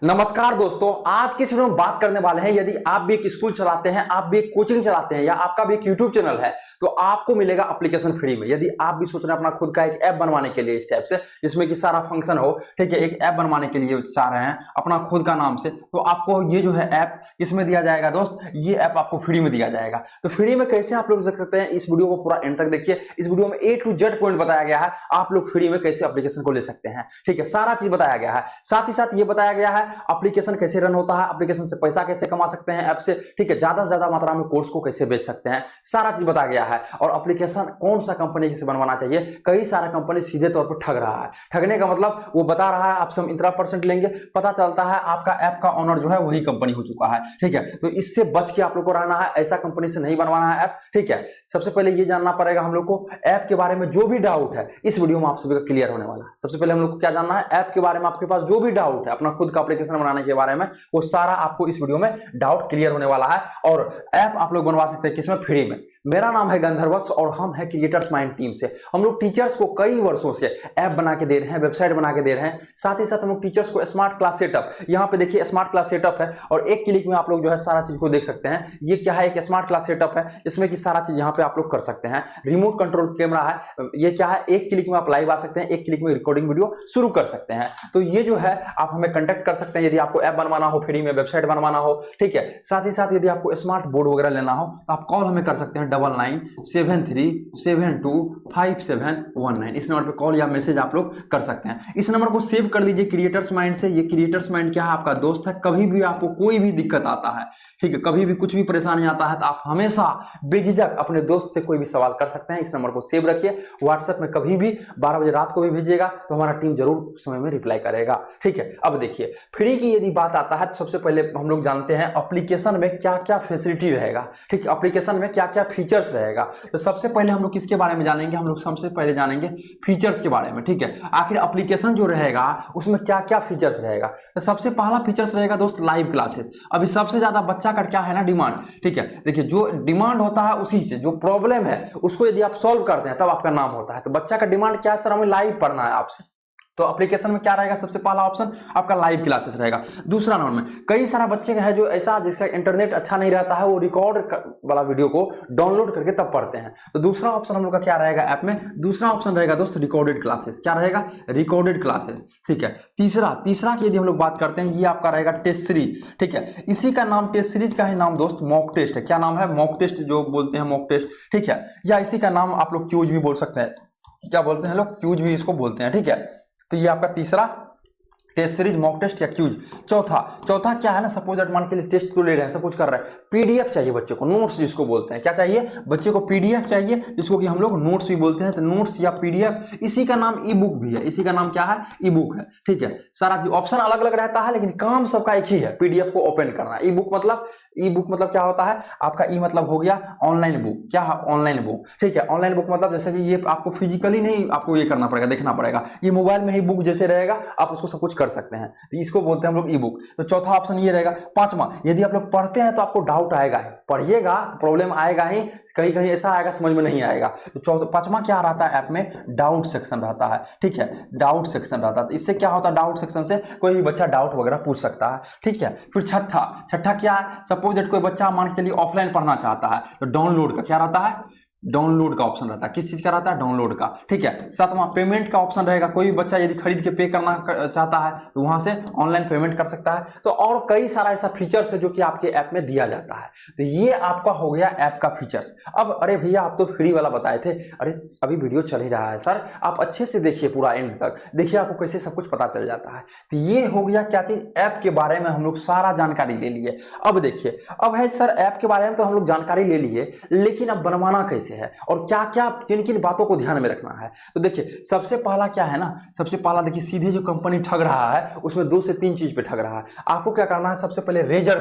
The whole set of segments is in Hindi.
नमस्कार दोस्तों, आज की इस वीडियो में बात करने वाले हैं। यदि आप भी एक स्कूल चलाते हैं, आप भी एक कोचिंग चलाते हैं या आपका भी एक यूट्यूब चैनल है तो आपको मिलेगा एप्लीकेशन फ्री में। यदि आप भी सोच रहे हैं अपना खुद का एक ऐप बनवाने के लिए इस टाइप से जिसमें कि सारा फंक्शन हो, ठीक है, एक ऐप बनवाने के लिए चाह रहे हैं अपना खुद का नाम से, तो आपको ये जो है ऐप इसमें दिया जाएगा दोस्त, ये ऐप आपको फ्री में दिया जाएगा। तो फ्री में कैसे आप लोग देख सकते हैं, इस वीडियो को पूरा एंड तक देखिए। इस वीडियो में A to Z पॉइंट बताया गया है, आप लोग फ्री में कैसे एप्लीकेशन को ले सकते हैं, ठीक है, सारा चीज बताया गया है। साथ ही साथ ये बताया गया है एप्लीकेशन कैसे रन होता है, एप्लीकेशन से पैसा कैसे कमा सकते हैं ऐप से, ठीक है, ज्यादा से ज्यादा मात्रा में कोर्स को कैसे बेच सकते हैं, सारा चीज बताया गया है। और एप्लीकेशन कौन सा कंपनी से बनवाना चाहिए, कई सारा कंपनी सीधे तौर पर ठग रहा है। ठगने का मतलब वो बता रहा है आपसे हम इतना % लेंगे, पता चलता है आपका ऐप का ओनर जो है वही कंपनी हो चुका है, ठीक है। तो इससे बच के आप लोग को रहना है, ऐसा कंपनी से नहीं बनवाना है ऐप, ठीक है। सबसे पहले ये जानना पड़ेगा हम लोग को ऐप के बारे में जो भी डाउट है इस वीडियो में आप सभी का क्लियर होने वाला है। सबसे पहले हम लोग को क्या जानना है, ऐप के बारे में आपके पास जो भी डाउट है अपना खुद का एप्लीकेशन बनाने के बारे में, वो सारा आपको इस वीडियो में डाउट क्लियर होने वाला है। और ऐप आप लोग बनवा सकते हैं किसमें, फ्री में। मेरा नाम है गंधर्वत्स और हम है क्रिएटर्स माइंड टीम से। हम लोग टीचर्स को कई वर्षों से ऐप बना के दे रहे हैं, वेबसाइट बना के दे रहे हैं। साथ ही साथ हम लोग टीचर्स को स्मार्ट क्लास सेटअप, यहाँ पे देखिए स्मार्ट क्लास सेटअप है और एक क्लिक में आप लोग जो है सारा चीज को देख सकते हैं। ये क्या है, एक स्मार्ट क्लास सेटअप है, इसमें कि सारा चीज यहाँ पे आप लोग कर सकते हैं। रिमोट कंट्रोल कैमरा है, ये क्या है, एक क्लिक में आप लाइव आ सकते हैं, एक क्लिक में रिकॉर्डिंग वीडियो शुरू कर सकते हैं। तो ये जो है आप हमें कंटेक्ट कर सकते हैं यदि आपको ऐप बनवाना हो, फ्री में वेबसाइट बनवाना हो, ठीक है। साथ ही साथ यदि आपको स्मार्ट बोर्ड वगैरह लेना हो तो आप कॉल हमें कर सकते हैं 9973725719। इस नंबर पे कॉल या मैसेज आप लोग कर सकते हैं। इस नंबर को सेव कर लीजिए क्रिएटर्स माइंड से। ये क्रिएटर्स माइंड क्या है, आपका दोस्त है। कभी भी आपको कोई भी दिक्कत आता है, ठीक है, कभी भी कुछ भी परेशानी आता है तो आप हमेशा बेझिझक अपने दोस्त से कोई भी सवाल कर सकते हैं। इस नंबर को सेव रखिए, व्हाट्सएप में कभी भी 12 बजे रात को भी भेजिएगा तो हमारा टीम जरूर उस समय में रिप्लाई करेगा, ठीक है। अब देखिए फ्री की यदि बात आता है तो सबसे पहले हम लोग जानते हैं एप्लीकेशन में क्या क्या फैसिलिटी रहेगा, ठीक है, एप्लीकेशन में क्या क्या फीचर्स रहेगा। तो सबसे पहले हम लोग किसके बारे में जानेंगे, हम लोग सबसे पहले जानेंगे फीचर्स के बारे में, ठीक है। आखिर एप्लीकेशन जो रहेगा उसमें क्या क्या फीचर्स रहेगा। तो सबसे पहला फीचर्स रहेगा दोस्त लाइव क्लासेस। अभी सबसे ज्यादा बच्चा का क्या है ना, डिमांड, ठीक है। देखिए जो डिमांड होता है उसी से जो प्रॉब्लम है उसको यदि आप सॉल्व करते हैं तब आपका नाम होता है। तो बच्चा का डिमांड क्या है, सर हमें लाइव पढ़ना है आपसे, तो एप्लीकेशन में क्या रहेगा, सबसे पहला ऑप्शन आपका लाइव क्लासेस रहेगा। दूसरा नंबर में कई सारा बच्चे हैं जो ऐसा जिसका इंटरनेट अच्छा नहीं रहता है, वो रिकॉर्ड वाला वीडियो को डाउनलोड करके तब पढ़ते हैं। तो दूसरा ऑप्शन हम लोग का क्या रहेगा ऐप में, दूसरा ऑप्शन रहेगा दोस्त रिकॉर्डेड क्लासेस। क्या रहेगा, रिकॉर्डेड क्लासेस, ठीक है। तीसरा की यदि हम लोग बात करते हैं, ये आपका रहेगा टेस्ट सीरीज, ठीक है। इसी का नाम टेस्ट सीरीज का ही नाम दोस्त मॉक टेस्ट है। क्या नाम है, मॉक टेस्ट जो बोलते हैं, मॉक टेस्ट, ठीक है। या इसी का नाम आप लोग क्यूज भी बोल सकते हैं। क्या बोलते हैं लोग, क्यूज भी इसको बोलते हैं, ठीक है। तो ये आपका तीसरा टेस्ट सीरीज, मॉक टेस्ट या क्यूज। चौथा क्या है ना, सपोज दैट मान के लिए टेस्ट तो ले रहे हैं, सब कुछ कर रहे हैं, पीडीएफ चाहिए बच्चे को, नोट्स जिसको बोलते हैं। क्या चाहिए बच्चे को, पीडीएफ चाहिए, जिसको कि हम लोग नोट्स भी बोलते हैं। तो नोट्स या पीडीएफ, इसी का नाम ई बुक भी है, इसी का नाम क्या है, ई बुक है, ठीक है। सारा ऑप्शन अलग अलग रहता है लेकिन काम सबका एक ही है, पीडीएफ को ओपन करना। ई बुक मतलब क्या होता है आपका, ई मतलब हो गया ऑनलाइन बुक, क्या है, ऑनलाइन बुक, ठीक है। ऑनलाइन बुक मतलब जैसे कि ये आपको फिजिकली नहीं आपको ये करना पड़ेगा, देखना पड़ेगा, ये मोबाइल में ही बुक जैसे रहेगा, आप उसको सब कुछ कर सकते हैं। तो इसको बोलते हैं हम लोग ई बुक। तो चौथा ऑप्शन ये रहेगा। पांचवा, यदि आप लोग पढ़ते हैं तो आपको डाउट आएगा ही, पढ़िएगा तो प्रॉब्लम आएगा ही, कहीं कहीं ऐसा आएगा समझ में नहीं आएगा। तो पांचवा क्या रहता है ऐप में, डाउट सेक्शन रहता है, ठीक है, डाउट सेक्शन रहता है। इससे क्या होता है, डाउट सेक्शन से कोई भी बच्चा डाउट वगैरह पूछ सकता है, ठीक है। फिर छठा क्या है, सपोज दैट कोई बच्चा मान के चलिए ऑफलाइन पढ़ना चाहता है तो डाउनलोड का क्या रहता है, डाउनलोड का ऑप्शन रहता है। किस चीज का रहता है, डाउनलोड का, ठीक है। सातवां पेमेंट का ऑप्शन रहेगा, कोई भी बच्चा यदि खरीद के पे करना चाहता है तो वहां से ऑनलाइन पेमेंट कर सकता है। तो और कई सारा ऐसा फीचर्स है जो कि आपके ऐप में दिया जाता है। तो ये आपका हो गया ऐप का फीचर्स। अब अरे भैया आप तो फ्री वाला बताए थे, अरे अभी वीडियो चल ही रहा है सर, आप अच्छे से देखिए पूरा एंड तक, देखिए आपको कैसे सब कुछ पता चल जाता है। तो ये हो गया क्या चीज, ऐप के बारे में हम लोग सारा जानकारी ले लिए। अब देखिए, अब है सर ऐप के बारे में तो हम लोग जानकारी ले लिए, लेकिन अब बनवाना कैसे है और क्या क्या किन किन बातों को ध्यान में रखना है। तो देखिए सबसे पहला क्या है ना, सबसे पहला देखिए सीधे जो कंपनी ठग रहा है उसमें 2 से 3 चीज पे ठग रहा है। आपको क्या करना है, सबसे पहले रेजर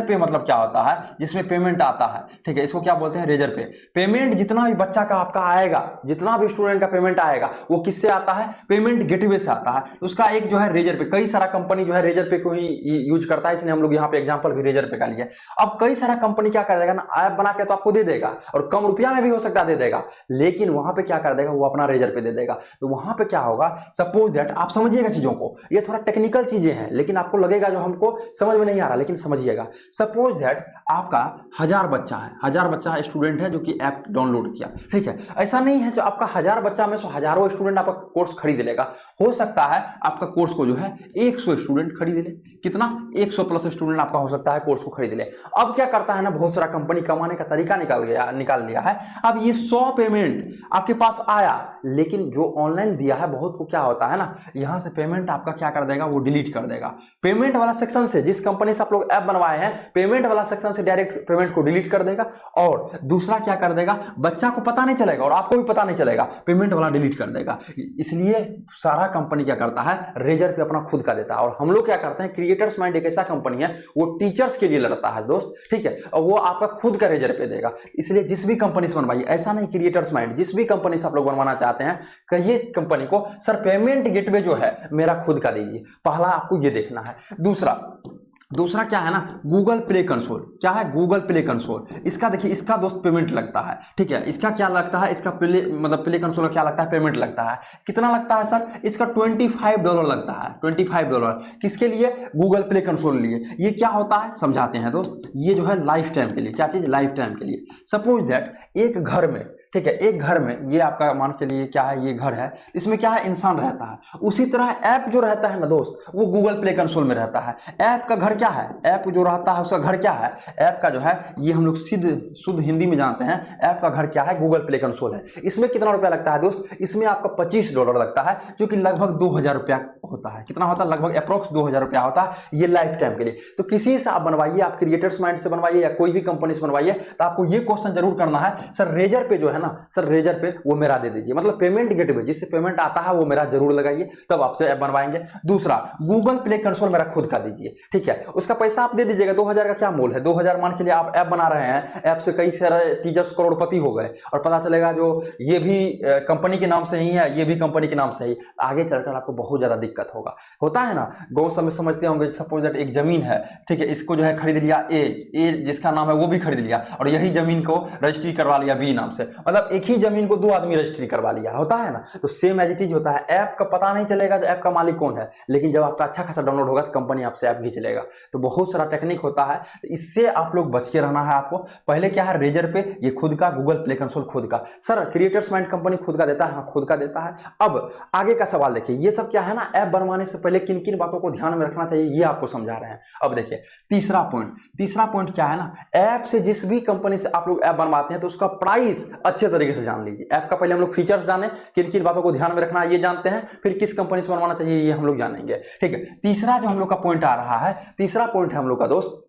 पे मतलब क्या होता है, जिसमें पेमेंट आता है, ठीक है, इसको क्या बोलते हैं, रेजर पे। पेमेंट जितना भी बच्चा का आपका आएगा, जितना भी स्टूडेंट का पेमेंट आएगा वो किससे आता है, पेमेंट गेटवे से आता है। तो उसका एक जो है रेजर पे, कई सारा कंपनी जो है रेजर पे को ही यूज करता है, इसलिए हम लोग यहाँ पे एग्जांपल भी रेजर पे का लिया। अब कई सारा कंपनी क्या करेगा ना, ऐप बना के तो आपको दे देगा और कम रुपया में भी हो सकता है दे देगा, लेकिन वहां पे क्या कर देगा, वो अपना रेजर पे दे देगा। तो वहां पे क्या होगा, सपोज दैट आप समझिएगा चीजों को, ये थोड़ा टेक्निकल चीजें हैं लेकिन आपको लगेगा जो हमको समझ में नहीं आ रहा, लेकिन समझिएगा। सपोज दैट आपका 1000 बच्चा है, 1000 बच्चा स्टूडेंट है जो कि ऐप डाउनलोड किया, ठीक है। ऐसा नहीं है जो आपका 1000 बच्चा में से हजारों स्टूडेंट आपका कोर्स खरीद लेगा, हो सकता है आपका कोर्स को जो है 100 स्टूडेंट खरीद ले। कितना, 100 प्लस स्टूडेंट आपका हो सकता है कोर्स को खरीद ले। अब क्या करता है ना, बहुत सारा कंपनी कमाने का तरीका निकाल लिया है। अब ये 100 पेमेंट आपके पास आया, लेकिन जो ऑनलाइन दिया है बहुत को क्या होता है ना, यहां से पेमेंट आपका क्या कर देगा, वो डिलीट कर देगा। पेमेंट वाला सेक्शन से, जिस कंपनी से आप लोग ऐप बनवाए हैं, पेमेंट वाला सेक्शन से डायरेक्ट पेमेंट को डिलीट कर देगा। और दूसरा क्या कर देगा, बच्चा को पता नहीं चलेगा और आपको भी पता नहीं चलेगा, पेमेंट वाला डिलीट कर देगा। इसलिए सारा कंपनी क्या करता है, रेजर पे अपना खुद का देता है। और हम लोग क्या करते हैं, क्रिएटर्स माइंड एक ऐसा कंपनी है, वो टीचर्स के लिए लड़ता है दोस्त, ठीक है, और वो आपका खुद का रेजर पे देगा। इसलिए जिस भी कंपनी से बनवाइए, ऐसा नहीं क्रिएटर्स माइंड, जिस भी कंपनी से आप लोग बनवाना चाहते हैं, कहिए कंपनी को सर पेमेंट गेटवे जो है मेरा खुद का दीजिए। पहला आपको ये देखना है। दूसरा क्या है ना, गूगल प्ले कंसोल। क्या है, गूगल प्ले कंसोल। इसका देखिए, इसका दोस्त पेमेंट लगता है, ठीक है। इसका क्या लगता है, इसका प्ले कंसोल का क्या लगता है, पेमेंट लगता है। कितना लगता है सर, इसका $25 लगता है, $25। किसके लिए, गूगल प्ले कंसोल लिए। ये क्या होता है समझाते हैं दोस्त, ये जो है लाइफ टाइम के लिए, क्या चीज, लाइफ टाइम के लिए। सपोज दैट एक घर में, ठीक है, एक घर में ये आपका मान चलिए क्या है, ये घर है, इसमें क्या है, इंसान रहता है। उसी तरह ऐप जो रहता है ना दोस्त, वो गूगल प्ले कंसोल में रहता है। ऐप का घर क्या है, ऐप जो रहता है उसका घर क्या है, ऐप का जो है, ये हम लोग शुद्ध हिंदी में जानते हैं, ऐप का घर क्या है, गूगल प्ले कंसोल है। इसमें कितना रुपया लगता है दोस्त, इसमें आपका $25 लगता है, जो कि लगभग 2000 रुपया होता है। कितना होता है, लगभग अप्रोक्स 2000 रुपया होता है, ये लाइफ टाइम के लिए। तो किसी से आप बनवाइए, आप क्रिएटर्स माइंड से बनवाइए या कोई भी कंपनी से बनवाइए, तो आपको ये क्वेश्चन जरूर करना है, सर रेजर पे जो है ना, सर रेजर पे वो मेरा दे दीजिए, मतलब पेमेंट गेटवे जिससे पेमेंट आता है वो मेरा जरूर लगाइए, तब आपसे ऐप बनवाएंगे। दूसरा, गूगल प्ले कंसोल मेरा खुद का दीजिए, ठीक है। उसका पैसा आप दे दीजिएगा, 2000 का क्या मूल है, 2000 मान चलिए आप ऐप बना रहे हैं, ऐप से कई सारे टीचर्स करोड़पति हो गए, और पता चलेगा जो ये भी कंपनी के नाम से ही है, ये भी कंपनी के नाम से ही, आगे चलकर आपको बहुत ज्यादा दिक्कत होता है ना। गाँव सब में समझते होंगे, सपोज दैट एक जमीन है, ठीक है, इसको जो है खरीद लिया ए जिसका नाम है वो भी खरीद लिया, और यही जमीन को रजिस्ट्री करवा लिया बी नाम से, मतलब एक ही जमीन को 2 आदमी रजिस्ट्री करवा लिया, होता है ना। तो सेम एज इट इज होता है, ऐप का पता नहीं चलेगा तो ऐप का मालिक कौन है, लेकिन जब आपका अच्छा खासा डाउनलोड होगा तो कंपनी आपसे ऐप खींच लेगा। तो बहुत सारा टेक्निक होता है, इससे आप लोग बच के रहना है आपको। पहले क्या है, रेजर पे ये खुद का, गूगल प्ले कंसोल खुद का। सर क्रिएटर्स माइंड कंपनी खुद का देता है, हाँ खुद का देता है। अब आगे का सवाल देखिए, ये सब क्या है ना, ऐप बनवाने से पहले किन किन बातों को ध्यान में रखना चाहिए, ये आपको समझा रहे हैं। अब देखिए तीसरा पॉइंट क्या है ना, ऐप से जिस भी कंपनी से आप लोग ऐप बनवाते हैं तो उसका प्राइस अच्छे तरीके से जान लीजिए। ऐप का पहले हम लोग फीचर्स जाने, किन किन बातों को ध्यान में रखना है ये जानते हैं, फिर किस कंपनी से बनवाना चाहिए ये हम लोग जानेंगे, ठीक है। तीसरा जो हम लोग का पॉइंट आ रहा है, तीसरा पॉइंट है हम लोग का दोस्त,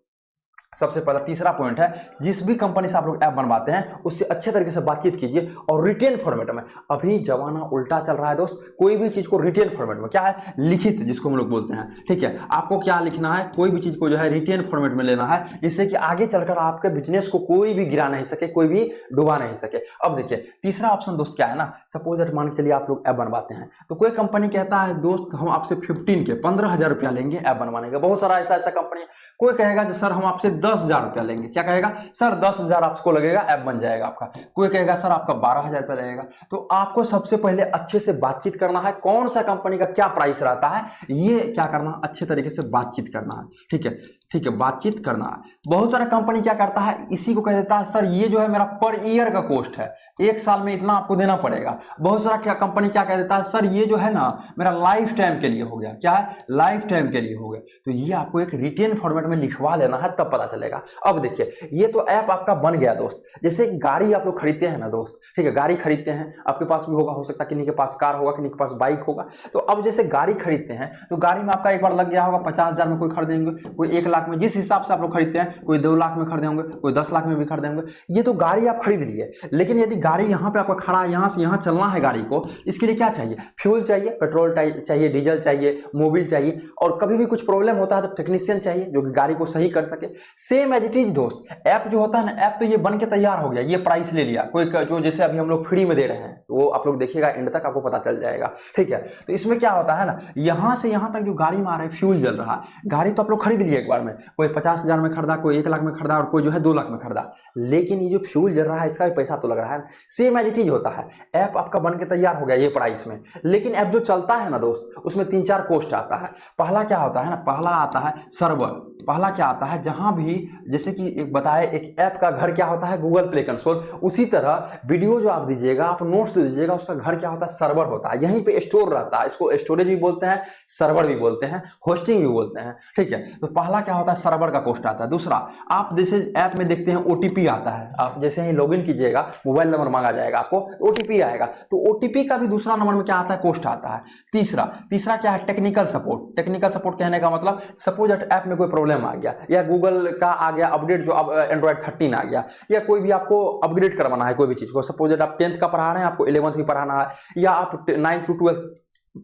सबसे पहला तीसरा पॉइंट है, जिस भी कंपनी से आप लोग ऐप बनवाते हैं उससे अच्छे तरीके से बातचीत कीजिए, और रिटेन फॉर्मेट में। अभी जमाना उल्टा चल रहा है दोस्त, कोई भी चीज को रिटेन फॉर्मेट में, क्या है, लिखित जिसको हम लोग बोलते हैं, ठीक है। आपको क्या लिखना है, कोई भी चीज को जो है रिटेन फॉर्मेट में लेना है, जिससे कि आगे चलकर आपके बिजनेस को कोई भी गिरा नहीं सके, कोई भी डुबा नहीं सके। अब देखिए तीसरा ऑप्शन दोस्त क्या है ना, सपोज दैट मान के चलिए आप लोग ऐप बनवाते हैं, तो कोई कंपनी कहता है दोस्त हम आपसे 15,000 रुपया लेंगे ऐप बनवाने का। बहुत सारा ऐसा कंपनी, कोई कहेगा सर हम आपसे 10,000 रुपया लेंगे, क्या कहेगा, सर 10,000 आपको लगेगा, ऐप बन जाएगा आपका। कोई कहेगा सर आपका 12,000 रुपया लगेगा। तो आपको सबसे पहले अच्छे से बातचीत करना है, कौन सा कंपनी का क्या प्राइस रहता है, ये क्या करना है, अच्छे तरीके से बातचीत करना है, ठीक है, बातचीत करना है। बहुत सारा कंपनी क्या करता है, इसी को कह देता है सर ये जो है मेरा पर ईयर का कॉस्ट है, 1 साल में इतना आपको देना पड़ेगा। बहुत सारा क्या कंपनी क्या कह देता है, सर ये जो है ना मेरा लाइफ टाइम के लिए हो गया, क्या है, लाइफ टाइम के लिए हो गया। तो ये आपको एक रिटेन फॉर्मेट में लिखवा लेना है, तब पता चलेगा। अब देखिए ये तो ऐप आपका बन गया दोस्त। जैसे गाड़ी आप लोग खरीदते हैं ना दोस्त, ठीक है, गाड़ी खरीदते हैं, आपके पास भी होगा, हो सकता है किन्हीं के पास कार होगा, किन्हीं के पास बाइक होगा। तो अब जैसे गाड़ी खरीदते हैं तो गाड़ी में आपका एक बार लग गया होगा 50,000 में, कोई खरीदेंगे, कोई 1 लाख में, जिस हिसाब से आप लोग खरीदते हैं, कोई 2 लाख में खरीदेंगे, कोई 10 लाख में भी खरीदेंगे। ये तो गाड़ी आप खरीद लिए, लेकिन यदि गाड़ी यहाँ पे आपका खड़ा है, यहाँ से यहाँ चलना है गाड़ी को, इसके लिए क्या चाहिए? फ्यूल चाहिए, पेट्रोल चाहिए, डीजल चाहिए, मोबिल चाहिए, और कभी भी कुछ प्रॉब्लम होता है तो टेक्नीशियन चाहिए जो कि गाड़ी को सही कर सके। सेम एज इट इज दोस्त, ऐप जो होता है ना, ऐप तो ये बन के तैयार हो गया, ये प्राइस ले लिया कोई, जो जैसे अभी हम लोग फ्री में दे रहे हैं, वो आप लोग देखिएगा एंड तक आपको पता चल जाएगा, ठीक है। तो इसमें क्या होता है ना, यहाँ से यहाँ तक जो गाड़ी में आ रहा है, फ्यूल जल रहा है, गाड़ी तो आप लोग खरीद लिए एक बार में, कोई 50,000 में खरीदा, कोई 1 लाख में खरीदा, और कोई जो है 2 लाख में खरीदा, लेकिन ये जो फ्यूल जल रहा है इसका भी पैसा तो लग रहा है। सेम एज इट इज होता है, ऐप आपका बन के तैयार हो गया ये प्राइस में, लेकिन ऐप जो चलता है ना दोस्त, उसमें 3-4 कॉस्ट आता है। पहला क्या होता है ना, पहला आता है सर्वर, पहला क्या आता है, जहां भी जैसे कि एक बताए, एक ऐप का घर क्या होता है, गूगल प्ले कंसोल, उसी तरह वीडियो जो आप दीजिएगा, आप नोट्स दीजिएगा, उसका घर क्या होता है, सर्वर होता है, यहीं पे स्टोर रहता है, इसको स्टोरेज भी बोलते हैं, सर्वर भी बोलते हैं, होस्टिंग भी बोलते हैं, ठीक है। तो पहला क्या होता है, सर्वर का कॉस्ट आता है। दूसरा, आप जैसे ऐप में देखते हैं ओटीपी आता है, आप जैसे ही लॉगिन कीजिएगा, मोबाइल नंबर मांगा जाएगा, आपको ओटीपी आएगा, तो ओटीपी का भी दूसरा नंबर में क्या आता है, कॉस्ट आता है। तीसरा क्या है, टेक्निकल सपोर्ट। टेक्निकल सपोर्ट कहने का मतलब, सपोज ऐप में कोई प्रॉब्लम आ गया, या गूगल का आ गया अपडेट, जो अब एंड्रॉइड 13 आ गया, या कोई भी आपको अपग्रेड करवाना है कोई भी चीज को, सपोज आप 10th का पढ़ा रहे हैं, आपको 11th भी पढ़ाना है, या आप 9th to 12th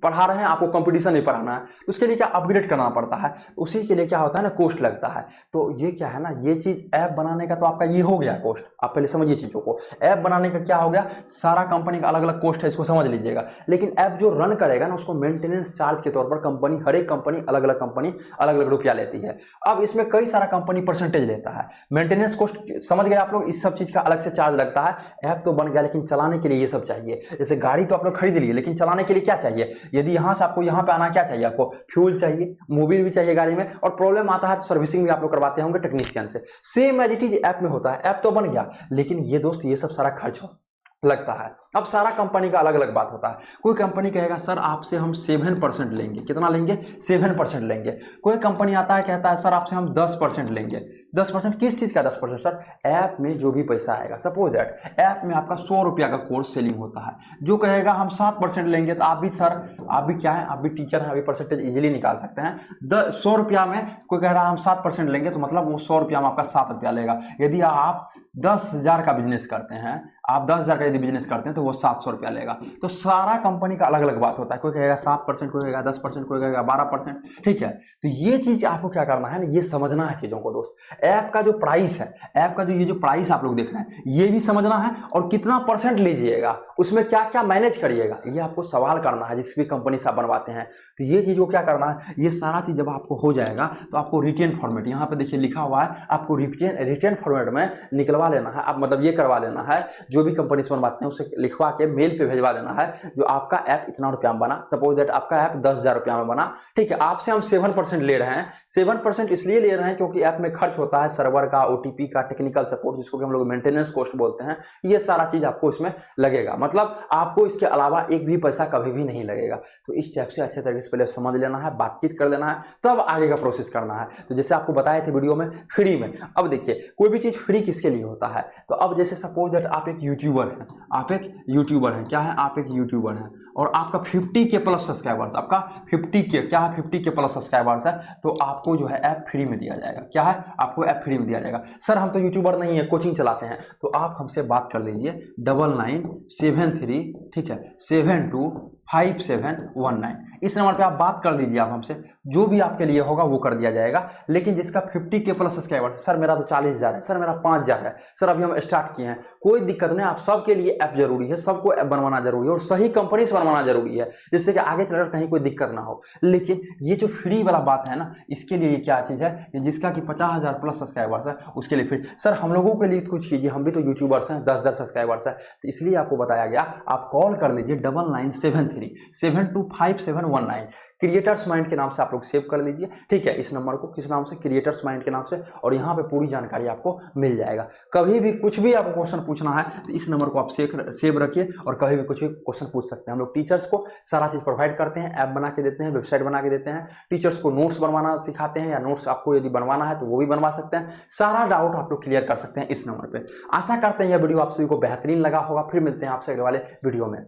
पढ़ा रहे हैं, आपको कंपटीशन में पढ़ाना है, तो उसके लिए क्या अपग्रेड करना पड़ता है, उसी के लिए क्या होता है ना, कॉस्ट लगता है। तो ये क्या है ना, ये चीज ऐप बनाने का तो आपका ये हो गया कॉस्ट, आप पहले समझिए चीजों को। ऐप बनाने का क्या हो गया, सारा कंपनी का अलग अलग कॉस्ट है, इसको समझ लीजिएगा। लेकिन ऐप जो रन करेगा ना, उसको मेंटेनेंस चार्ज के तौर पर कंपनी, हर एक कंपनी अलग अलग रुपया लेती है। अब इसमें कई सारा कंपनी परसेंटेज लेता है। मेंटेनेंस कॉस्ट समझ गए आप लोग, इस सब चीज का अलग से चार्ज लगता है। ऐप तो बन गया, लेकिन चलाने के लिए ये सब चाहिए। जैसे गाड़ी तो आप लोग खरीद लिए, लेकिन चलाने के लिए क्या चाहिए, यदि यहां से आपको यहां पे आना, क्या चाहिए आपको, फ्यूल चाहिए, मोबिल भी चाहिए गाड़ी में, और प्रॉब्लम आता है तो सर्विसिंग भी आप लोग करवाते होंगे टेक्नीशियन से। Same as it is app में होता है। ऐप तो बन गया, लेकिन ये दोस्त ये सब सारा खर्च लगता है। अब सारा कंपनी का अलग अलग बात होता है। कोई कंपनी कहेगा सर आपसे हम 7% लेंगे, कितना लेंगे, 7% लेंगे। कोई कंपनी आता है कहता है सर आपसे हम 10% लेंगे। 10% किस चीज का 10%? सर ऐप में जो भी पैसा आएगा, सपोज दैट ऐप में आपका 100 रुपया का कोर्स सेलिंग होता है, जो कहेगा हम 7% लेंगे, तो आप भी सर, आप भी क्या है, आप भी टीचर हैं, अभी परसेंटेज इजीली निकाल सकते हैं। 100 रुपया में कोई कह रहा है हम 7% लेंगे, तो मतलब वो 100 रुपया में आपका 7 रुपया लेगा। यदि आप 10,000 का बिजनेस करते हैं, आप 10,000 का यदि बिजनेस करते हैं, तो वो 700 रुपया लेगा। तो सारा कंपनी का अलग अलग बात होता है। कोई कहेगा 7%, कोई कहेगा 10%, कोई कहेगा 12%, ठीक है। तो ये चीज आपको क्या करना है ना, ये समझना है चीजों को दोस्त। ऐप का जो प्राइस है, ऐप का जो ये जो प्राइस आप लोग देख रहे हैं, ये भी समझना है, और कितना परसेंट लीजिएगा, उसमें क्या क्या मैनेज करिएगा, ये आपको सवाल करना है जिस भी कंपनी से आप बनवाते हैं। तो ये चीज को क्या करना है, ये सारा चीज जब आपको हो जाएगा, तो आपको रिटेन फॉर्मेट, यहाँ पे देखिए लिखा हुआ है, आपको रिटेन फॉर्मेट में निकलवा लेना है। आप मतलब ये करवा लेना है, जो भी कंपनी से बनवाते हैं उसे लिखवा के मेल पे भेजवा देना है, जो आपका ऐप इतना रुपया में बना, सपोज दैट आपका ऐप 10,000 रुपया में बना, ठीक है। आपसे हम 7% ले रहे हैं। 7% इसलिए ले रहे हैं क्योंकि ऐप में खर्च होता है सर्वर का, ओटीपी का, टेक्निकल सपोर्ट, जिसको कि हम लोग मेंटेनेंस कॉस्ट बोलते हैं। ये सारा चीज आपको इसमें लगेगा, मतलब आपको इसके अलावा एक भी पैसा कभी भी नहीं लगेगा। तो इस टाइप से अच्छे तरीके से पहले समझ लेना है, बातचीत कर लेना है, तब आगे का प्रोसेस करना है। तो जैसे आपको बताए थे वीडियो में, फ्री में। अब देखिए कोई भी चीज फ्री किसके लिए होता है, तो अब जैसे सपोज दैट आप एक यूट्यूबर हैं, आप एक यूट्यूबर हैं, क्या है, आप एक यूट्यूबर हैं, और आपका 50K प्लस सब्सक्राइबर्स, आपका 50K क्या है, 50K प्लस सब्सक्राइबर्स है, तो आपको जो है ऐप फ्री में दिया जाएगा। क्या है, आपको ऐप फ्री में दिया जाएगा। सर हम तो यूट्यूबर नहीं है, कोचिंग चलाते हैं, तो आप हमसे बात कर लीजिए 9973, ठीक है, 725719, इस नंबर पे आप बात कर दीजिए। आप हमसे जो भी आपके लिए होगा वो कर दिया जाएगा। लेकिन जिसका 50K प्लस सब्सक्राइबर, सर मेरा तो 40,000 है, सर मेरा 5,000 है, सर अभी हम स्टार्ट किए हैं, कोई दिक्कत नहीं। आप सबके लिए ऐप जरूरी है, सबको ऐप बनवाना जरूरी है, और सही कंपनी से बनवाना जरूरी है, जिससे कि आगे चलकर कहीं कोई दिक्कत ना हो। लेकिन ये जो फ्री वाला बात है ना, इसके लिए क्या चीज है, ये जिसका कि 50,000 प्लस सब्सक्राइबर्स है उसके लिए फ्री। सर हम लोगों के लिए कुछ कीजिए, हम भी तो यूट्यूबर्स हैं, 10,000 सब्सक्राइबर्स है, तो इसलिए आपको बताया गया। आप कॉल कर लीजिए 9973725719, क्रिएटर्स माइंड के नाम से आप लोग सेव कर लीजिए, ठीक है। इस नंबर को किस नाम से, क्रिएटर्स माइंड के नाम से, और यहाँ पे पूरी जानकारी आपको मिल जाएगा। कभी भी कुछ भी आपको क्वेश्चन पूछना है तो इस नंबर को आप सेव रखिए, और कभी भी कुछ भी क्वेश्चन पूछ सकते हैं। हम लोग टीचर्स को सारा चीज प्रोवाइड करते हैं, ऐप बना के देते हैं, वेबसाइट बना के देते हैं, टीचर्स को नोट्स बनवाना सिखाते हैं, या नोट्स आपको यदि बनवाना है तो वो भी बनवा सकते हैं। सारा डाउट आप लोग क्लियर कर सकते हैं इस नंबर पर। आशा करते हैं यह वीडियो आप सभी को बेहतरीन लगा होगा। फिर मिलते हैं आपसे अगले वाले वीडियो में।